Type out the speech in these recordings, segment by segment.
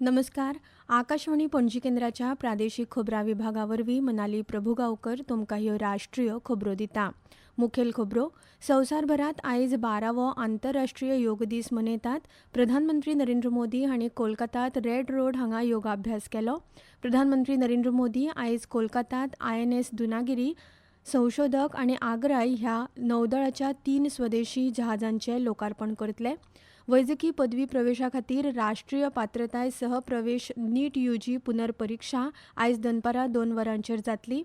नमस्कार. आकाशवाणी पणजी केंद्राच्या प्रादेशीक खबरां विभागावरवीं मनाली प्रभुगांवकर तुमकां ह्यो राष्ट्रीय खबरो दिता. मुखेल खबरो. संवसारभरात आयज 12वो आंतरराष्ट्रीय योग दीस मनयतात. प्रधानमंत्री नरेंद्र मोदी हांणी कोलकातात रेड रोड हांगा योगाभ्यास केलो. प्रधानमंत्री नरेंद्र मोदी आयज कोलकातात INS दुनागिरी संशोधक आनी आग्राय ह्या नौदळाच्या 3 स्वदेशी जहाजांचें लोकार्पण करतले. वैजकी पदवी प्रवेशा खातीर राष्ट्रीय पात्रताय सह प्रवेश नीट UG पुनर्परीक्षा आयज दनपारां 2 वरांचेर जातली.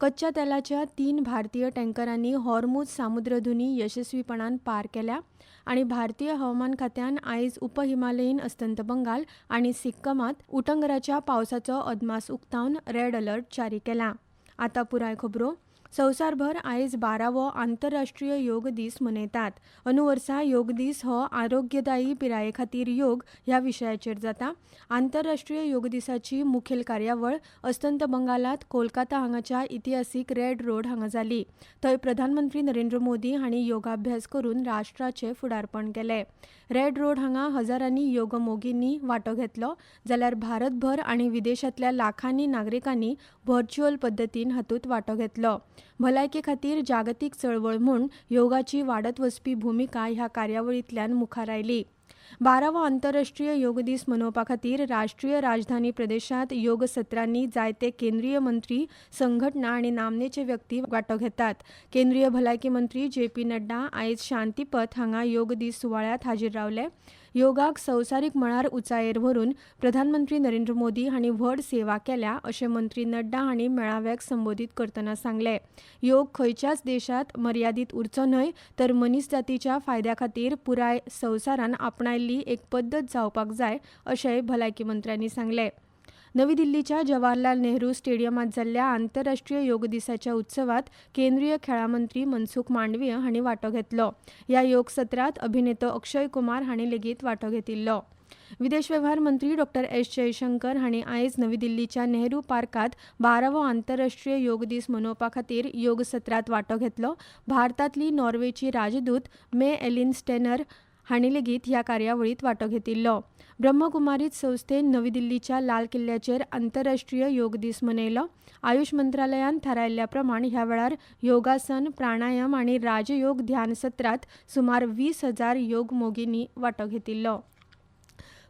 कच्च्या तेलाच्या 3 भारतीय टँकरांनी हॉर्मुझ सामुद्रधुनी यशस्वीपणान पार केल्या आनी भारतीय हवामान खात्यान आयज उपहिमालयीन अस्तंत बंगाल आनी सिक्कीमांत उटंगराच्या पावसाचो अदमास उक्तावन रेड अलर्ट जारी केला. आतां पुराय खबरो. संवसारभर आयज 12वो आंतरराष्ट्रीय योग दीस मनयतात. अंदू वर्सा योग दीस हो आरोग्यदायी पिराये खातीर योग ह्या विशयाचेर जाता. आंतरराष्ट्रीय योग दिसाची मुखेल कार्यावळ अस्तंत बंगालात कोलकाता हांगाच्या इतिहासीक रेड रोड हांगा जाली. थंय प्रधानमंत्री नरेंद्र मोदी हांणी योगाभ्यास करून राष्ट्राचें फुडारपण केलें. रेड रोड हांगा हजारांनी योग मोगींनी वांटो घेतलो जाल्यार भारतभर आनी विदेशांतल्या लाखांनी नागरिकांनी व्हर्च्युअल पद्दतीन हातूंत वांटो घेतलो. भलायके खातीर जागतीक चळवळ म्हूण योगाची वाडत वचपी भुमिका ह्या कार्यावळींतल्यान मुखार आयली. 12वो आंतरराष्ट्रीय योग दीस मनोवपा खातीर राष्ट्रीय राजधानी प्रदेशांत योग सत्रांनी जायते केंद्रीय मंत्री, संघटना आनी नामनेचे व्यक्ती वांटो घेतात. केंद्रीय भलायकी मंत्री JP नड्डा आयज शांतीपथ हांगा योग दीस सुवाळ्यात हाजीर रावले. योगाक संवसारीक मळार उंचायेर व्हरून प्रधानमंत्री नरेंद्र मोदी हांणी व्हड सेवा केल्या अशें मंत्री नड्डा हांणी मेळाव्याक संबोधीत करतना सांगलें. योग खंयच्याच देशांत मर्यादीत उरचो न्हय तर मनीसजातीच्या फायद्या खातीर पुराय संवसारान आपणायल्ली एक पद्दत जावपाक जाय अशेंय भलायकी मंत्र्यांनी सांगलें. नवी दिल्लीच्या जवाहरलाल नेहरू स्टेडियमांत जाल्ल्या आंतरराष्ट्रीय योग दिसाच्या उत्सवात केंद्रीय खेळां मंत्री मनसुख मांडवीय हांणी वांटो घेतलो. ह्या योग सत्रांत अभिनेतो अक्षय कुमार हांणी लेगीत वांटो घेतिल्लो. विदेश वेव्हार मंत्री डॉ. S. जयशंकर हांणी आयज नवी दिल्लीच्या नेहरू पार्कात 12वो आंतरराष्ट्रीय योग दीस मनोवपा खातीर योग सत्रांत वांटो घेतलो. भारतांतली नॉर्वेची राजदूत मे एलिन स्टेनर हांणी लेगीत ह्या कार्यावळींत वांटो घेतिल्लो. ब्रह्मकुमारीत संस्थेन नवी दिल्लीच्या लाल किल्ल्याचेर आंतरराष्ट्रीय योग दीस मनयलो. आयुष मंत्रालयान थारायल्ल्या प्रमाण ह्या वेळार योगासन, प्राणायाम आनी राजयोग ध्यान सत्रांत सुमार 20,000 योग मोगींनी वांटो घेतिल्लो.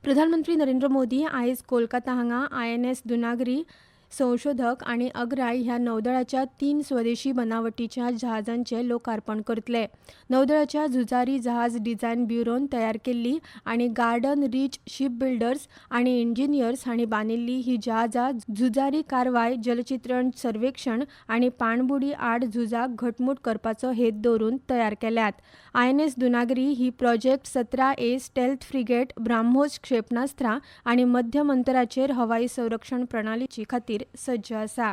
प्रधानमंत्री नरेंद्र मोदी आयज कोलकाता हांगा INS दुनागिरी संशोधक आनी अग्राय ह्या नौदळाच्या 3 स्वदेशी बनावटीच्या जहाजांचें लोकार्पण करतले. नौदळाच्या झुजारी जहाज डिझायन ब्युरोन तयार केल्ली आनी गार्डन रीच शिप बिल्डर्स आनी इंजिनियर्स हांणी बांदिल्ली ही जहाजां झुजारी कारवाय, जलचित्रण सर्वेक्षण आनी पाणबुडी आड झुजाक घटमूट करपाचो हेत दवरून तयार केल्यात. INS दुनागिरी ही project 17A stealth frigate, BrahMos क्षेपणास्त्रां आनी मध्यम अंतराचेर हवाई संरक्षण प्रणालीची खातीर सज्ज आसा.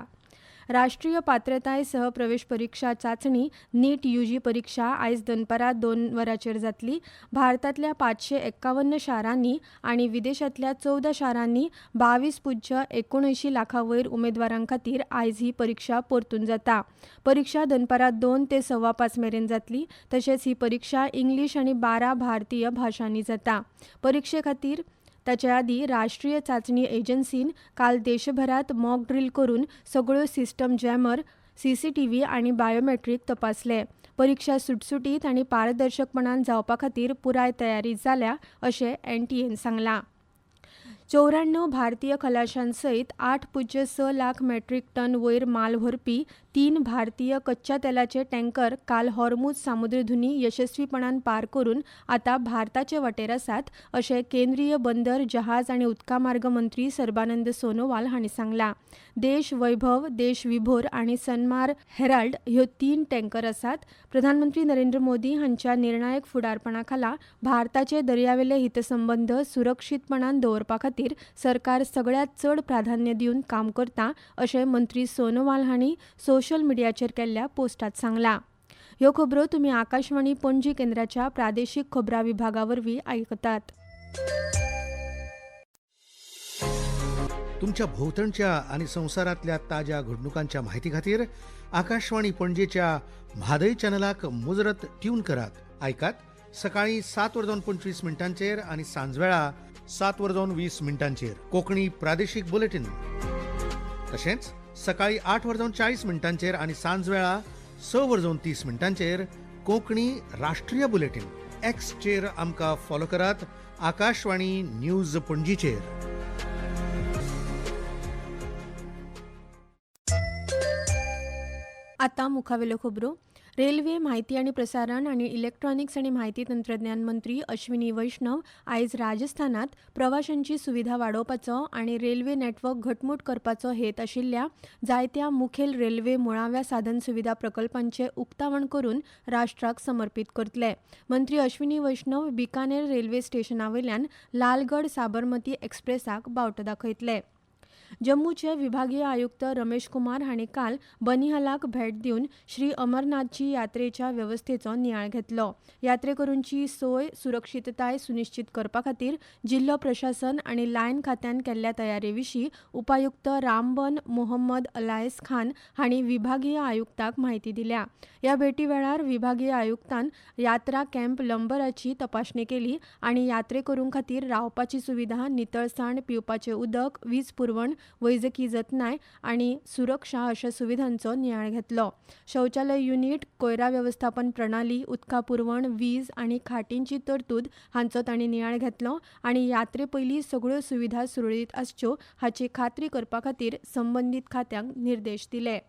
राष्ट्रीय पात्रताय सह प्रवेश परीक्षा चांचणी नीट UG परीक्षा आयज दनपारां 2 वरांचेर जातली. भारतांतल्या 551 शारांनी आनी विदेशांतल्या 14 शारांनी 22.79 लाखां वयर उमेदवारां खातीर आयज ही परीक्षा परतून जाता. परीक्षा दनपारां 2 ते 5:15 मेरेन जातली. तशेंच ही परीक्षा इंग्लीश आनी 12 भारतीय भाशांनी जाता. परीक्षे खातीर ताचे आदीं राष्ट्रीय चांचणी एजन्सीन काल देशभरात मॉक ड्रील करून सगळ्यो सिस्टम जॅमर, CCTV आनी बायोमेट्रीक तपासले. परीक्षा सुटसुटीत आनी पारदर्शकपणान जावपा खातीर पुराय तयारी जाल्या अशें NTAन सांगलां. 94 भारतीय खलाशां सयत 8.6 लाख मेट्रीक टन वयर माल व्हरपी 3 भारतीय कच्च्या तेलाचे टँकर काल हॉर्मुझ सामुद्रधुनी यशस्वीपणान पार करून आतां भारताचे वटेर आसात अशें केंद्रीय बंदर, जहाज आनी उदका मार्ग मंत्री सर्बानंद सोनोवाल हांणी सांगलां. देश वैभव, देश विभोर आनी सन्मार हेराल्ड ह्यो 3 टँकर आसात. प्रधानमंत्री नरेंद्र मोदी हांच्या निर्णायक फुडारपणा खाला भारताचे दर्यावेले हितसंबंद सुरक्षीतपणान दवरपा खातीर सरकार सगळ्यांत चड प्राधान्य दिवन काम करता अशें मंत्री सोनोवाल हांणी सोशल मिडियाचेर केल्ल्या पोस्टांत सांगलां. ह्यो खबरो तुमी आकाशवाणी पणजी केंद्राच्या प्रादेशीक खबरां विभागावरवीं आयकतात. तुमच्या भोवतणच्या आणि संवसारातल्या ताज्या घडणुकांच्या माहिती खातीर आकाशवाणी पणजेच्या म्हादय चॅनलाक मुजरत ट्यून करात. ऐकात सकाळी 7:25 आणि सांजवेळा 7:20 कोकणी प्रादेशिक बुलेटिन, तशेंच सकाळी 8:40 आणि सांजवेळा 6:30 कोंकणी राष्ट्रीय बुलेटिन. एक्सचेर आमकां फॉलो करात, आकाशवाणी न्यूज पणजीचेर. आता मुखावेलो खबरो. रेल्वे, माहिती आणि प्रसारण आणि इलेक्ट्रॉनिक्स आणि माहिती तंत्रज्ञान मंत्री अश्विनी वैष्णव आयज राजस्थानात प्रवाशांची सुविधा वाडोवपाचो आणि रेल्वे नेटवर्क घटमूट करपाचो हेत आशिल्ल्या जायत्या मुखेल रेल्वे मुळाव्या साधन सुविधा प्रकल्पांचे उक्तावण करून राष्ट्राक समर्पित करतले. मंत्री अश्विनी वैष्णव बिकानेर रेल्वे स्टेशनावयल्यान लालगड साबरमती एक्सप्रेसाक बावटो दाखयतले. जम्मूचे विभागीय आयुक्त रमेश कुमार हांणी काल बनिहालाक भेट दिवन श्री अमरनाथजी यात्रेच्या वेवस्थेचो नियाळ घेतलो. यात्रेकरूंची सोय सुरक्षीतताय सुनिश्चित करपा खातीर जिल्लो प्रशासन आनी लायन खात्यान केल्ल्या तयारे विशीं उपायुक्त रामबन मोहम्मद अलायस खान हांणी विभागीय आयुक्ताक म्हायती दिल्या. ह्या भेटी वेळार विभागीय आयुक्तान यात्रा कॅम्प लंबराची तपासणी केली आनी यात्रेकरूं खातीर रावपाची सुविधा, नितळसाण, पिवपाचें उदक, वीज पुरवण, वैजकी जतनाय आनी सुरक्षा अशा सुविधांचो नियाळ घेतलो. शौचालय युनिट, कोयरा व्यवस्थापन प्रणाली, उदका पुरवण, वीज आनी खाटींची तरतूद हांचो तांणी नियाळ घेतलो आनी यात्रे पयलीं सगळ्यो सुविधा सुरळीत आसच्यो हाची खात्री करपा खातीर संबंदीत खात्यांक निर्देश दिले.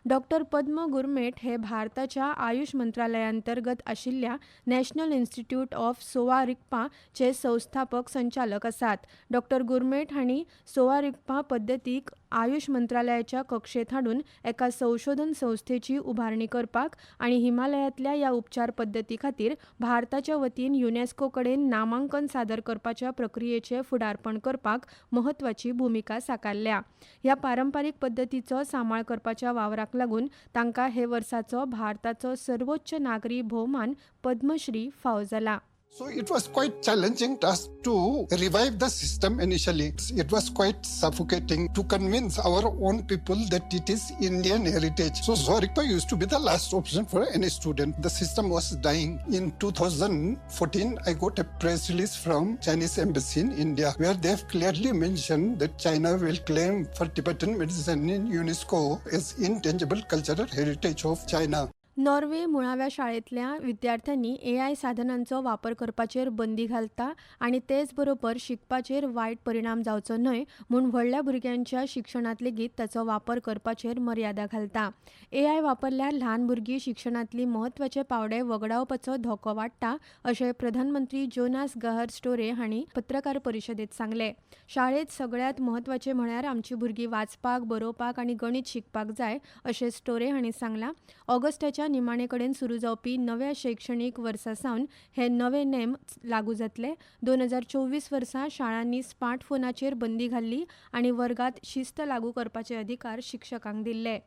डॉ. पद्म गुरमेठ हे भारताच्या आयुष मंत्रालयांतर्गत आशिल्ल्या national institute of Sowa Rigpa चे संस्थापक संचालक आसात. डॉ. गुरमेठ हांणी सोवा रिग्पा पद्दतीक आयुष मंत्रालयाच्या कक्षेत हाडून एका संशोधन संस्थेची उभारणी करपाक आनी हिमालयांतल्या ह्या उपचार पद्दती खातीर भारताच्या वतीन युनेस्को कडेन नामांकन सादर करपाच्या प्रक्रियेचें फुडारपण करपाक म्हत्वाची भुमिका साकारल्या. ह्या पारंपारीक पद्दतीचो सांबाळ करपाच्या वावराक लागून तांकां हे वर्साचो भारताचो सर्वोच्च नागरी भोवमान पद्मश्री फावो जाला. So it was quite challenging task to revive the system initially. It was quite suffocating to convince our own people that it is Indian heritage. So Zorikpa used to be the last option for any student. The system was dying. In 2014, I got a press release from Chinese embassy in India where they have clearly mentioned that China will claim for Tibetan medicine in UNESCO as intangible cultural heritage of China. Norway मुळाव्या शाळेंतल्या विद्यार्थ्यांनी AI साधनांचो वापर करपाचेर बंदी घालता आनी तेच बरोबर शिकपाचेर वायट परिणाम जावचो न्हय म्हूण व्हडल्या भुरग्यांच्या शिक्षणांत लेगीत ताचो वापर करपाचेर मर्यादा घालता. AI वापरल्यार ल्हान भुरगीं शिक्षणांतली म्हत्वाचे पावडे वगडावपाचो धोको वाडटा अशें प्रधानमंत्री जोनास गाहर स्टोरे हांणी पत्रकार परिशदेंत सांगलें. शाळेंत सगळ्यांत म्हत्वाचें म्हळ्यार आमची भुरगीं वाचपाक, बरोवपाक आनी गणित शिकपाक जाय अशें स्टोरे हांणी सांगलां. ऑगस्टाच्या निमाणे कडेन सुरू जावपी नव्या शैक्षणीक वर्सा सावन हे नवे नेम लागू जातले. 2024 वर्सा शाळांनी स्मार्टफोनाचेर बंदी घाल्ली आनी वर्गांत शिस्त लागू करपाचे अधिकार शिक्षकांक दिल्ले.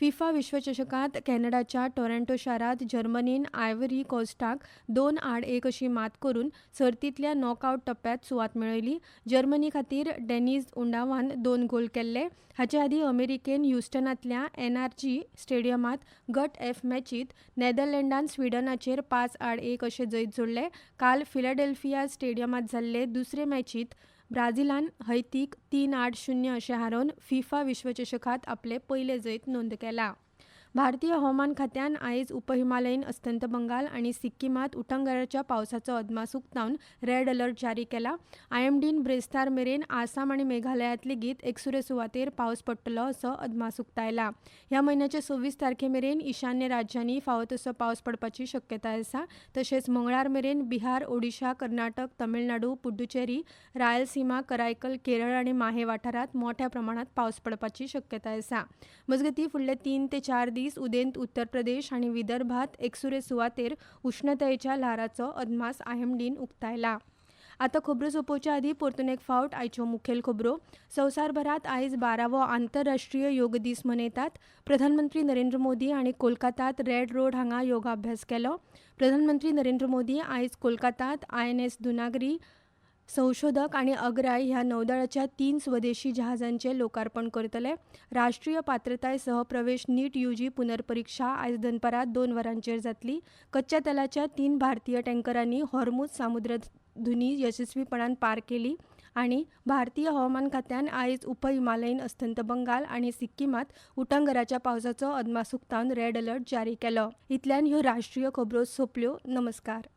फिफा विश्वचषकांत कॅनडाच्या टोरंटो शारांत जर्मनीन आयव्हरी कोस्टाक 2-1 अशी मात करून सर्तींतल्या नॉकआउट टप्प्यात सुवात मेळयली. जर्मनी खातीर डेनिस उंडावान 2 गोल केल्ले. हाचे आदी अमेरिकेन ह्युस्टनांतल्या NRG स्टेडियमांत गट F मॅचींत नेदरलँडान स्वीडनाचेर 5-1 अशें जैत जोडले. काल फिलाडेल्फिया स्टेडियमांत जाल्ले दुसरे मॅचींत ब्राझीलान हैतीक 3-0 अशें हारोवन फिफा विश्वचषकांत आपले पयले जैत नोंद केला. भारतीय हवामान खात्यान आयज उपहिमालयीन अस्तंत बंगाल आनी सिक्कीमांत उटंगाराच्या पावसाचो अदमास उक्तावन रेड अलर्ट जारी केला. IMDन ब्रेस्तार मेरेन आसाम आनी मेघालयांत लेगीत एकसुरे सुवातेर पावस पडटलो असो अदमास उक्तायला. ह्या म्हयन्याचे 26 तारखे मेरेन ईशान्य राज्यांनी फावो तसो पावस पडपाची शक्यताय आसा. तशेंच मंगळार मेरेन बिहार, ओडिशा, कर्नाटक, तमिळनाडू, पुड्डुचेरी, रायलसीमा, करायकल, केरळ आनी माहे वाठारांत मोठ्या प्रमाणात पावस पडपाची शक्यताय आसा. मजगतीं फुडले 3 ते 4 दीस उदेंत उत्तर प्रदेश आनी विदर्भात एकसुरे सुवातेर उष्णतायेच्या ल्हाराचो अदमास IMDन उक्तायला. आतां खबरो सोंपोवच्या आदीं परतून एक फावट आयच्यो मुखेल खबरो. संवसारभरात आयज 12वो आंतरराष्ट्रीय योग दीस मनयतात. प्रधानमंत्री नरेंद्र मोदी हांणी कोलकातात रेड रोड हांगा योगाभ्यास केलो. प्रधानमंत्री नरेंद्र मोदी आयज कोलकातात INS दुनागरी संशोधक आणि अग्राय ह्या नौदळाच्या 3 स्वदेशी जहाजांचे लोकार्पण करतले. राष्ट्रीय पात्रताय सहप्रवेश नीट UG पुनर्परीक्षा आयज दनपारां 2 वरांचेर जातली. कच्च्या तेलाच्या 3 भारतीय टँकरांनी हॉर्मुझ सामुद्रधुनी यशस्वीपणान पार केली आणि भारतीय हवामान खात्यान आयज उपहिमालयीन अस्तंत बंगाल आणि सिक्कीमात उटंगराच्या पावसाचो अदमासुक्तावन रेड अलर्ट जारी केलो. इतल्यान ह्यो राष्ट्रीय खबरो सोंपल्यो. नमस्कार.